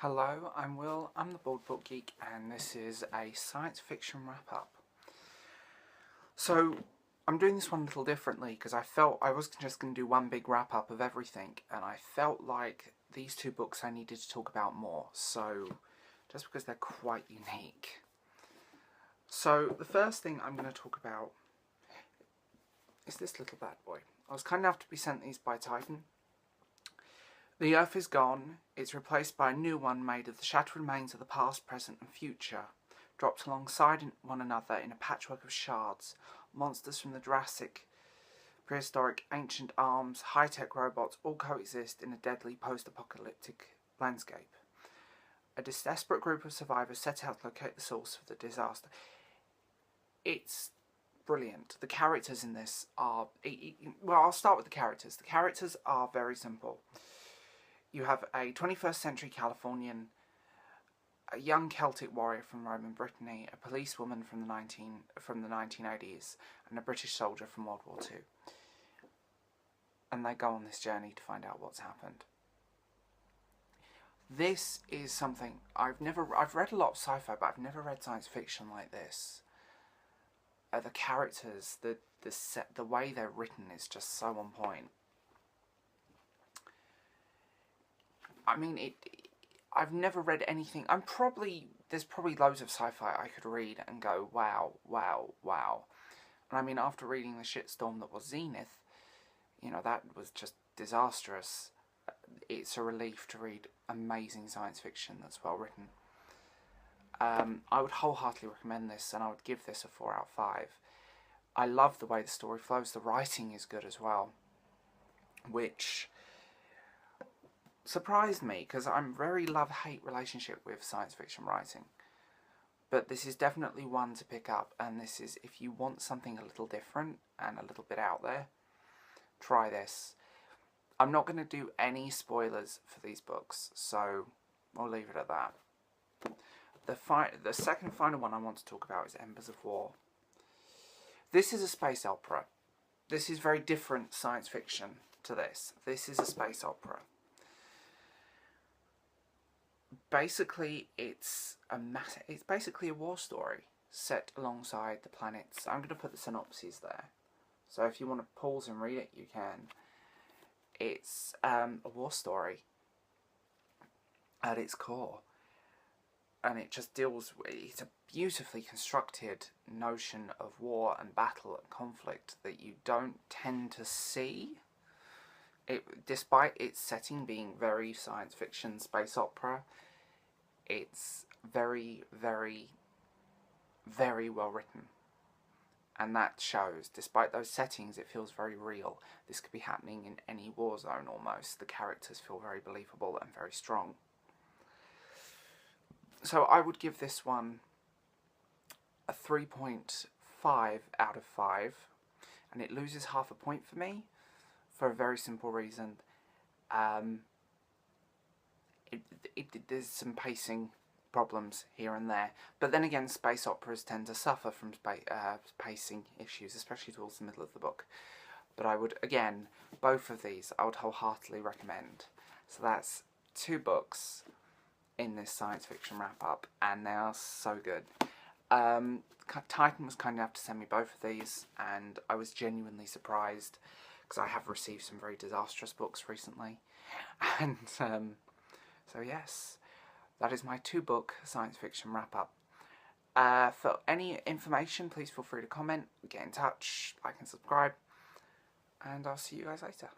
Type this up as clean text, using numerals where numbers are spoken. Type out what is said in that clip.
Hello, I'm Will, I'm the Bald Book Geek, and this is a science fiction wrap-up. So, I'm doing this one a little differently, because I felt I was just going to do one big wrap-up of everything, and I felt like these two books I needed to talk about more, so, just because they're quite unique. So, the first thing I'm going to talk about is this little bad boy. I was kind enough to be sent these by Titan. The Earth is gone, it's replaced by a new one made of the shattered remains of the past, present and future, dropped alongside one another in a patchwork of shards, monsters from the Jurassic, prehistoric, ancient arms, high-tech robots all coexist in a deadly post-apocalyptic landscape. A desperate group of survivors set out to locate the source of the disaster. It's brilliant. The characters in this are... well, I'll start with the characters. The characters are very simple. You have a 21st century Californian, a young Celtic warrior from Roman Brittany, a policewoman from the 1980s, and a British soldier from World War II. And they go on this journey to find out what's happened. This is something I've read a lot of sci-fi, but I've never read science fiction like this. The characters, the way they're written is just so on point. I mean, I've never read anything. There's probably loads of sci-fi I could read and go, wow, wow, wow. And I mean, after reading the shitstorm that was Zenith, you know, that was just disastrous. It's a relief to read amazing science fiction that's well written. I would wholeheartedly recommend this, and I would give this a 4 out of 5. I love the way the story flows. The writing is good as well, which surprised me, because I'm very love-hate relationship with science fiction writing. But this is definitely one to pick up, and this is, if you want something a little different and a little bit out there, try this. I'm not going to do any spoilers for these books, so I'll leave it at that. The second final one I want to talk about is Embers of War. This is a space opera. This is very different science fiction to this. This is a space opera. Basically, it's basically a war story set alongside the planets. I'm going to put the synopses there, so if you want to pause and read it, you can. It's a war story at its core, and it just deals with, it's a beautifully constructed notion of war and battle and conflict that you don't tend to see. Despite its setting being very science fiction, space opera, it's very, very, very well written. And that shows. Despite those settings, it feels very real. This could be happening in any war zone almost. The characters feel very believable and very strong. So I would give this one a 3.5 out of 5. And it loses half a point for me, for a very simple reason. There's some pacing problems here and there, but then again, space operas tend to suffer from pacing issues, especially towards the middle of the book. But I would, again, both of these I would wholeheartedly recommend. So that's 2 books in this science fiction wrap-up, and they are so good. Titan was kind enough to send me both of these, and I was genuinely surprised, because I have received some very disastrous books recently. And so yes, that is my 2-book science fiction wrap-up. For any information, please feel free to comment, get in touch, like and subscribe, and I'll see you guys later.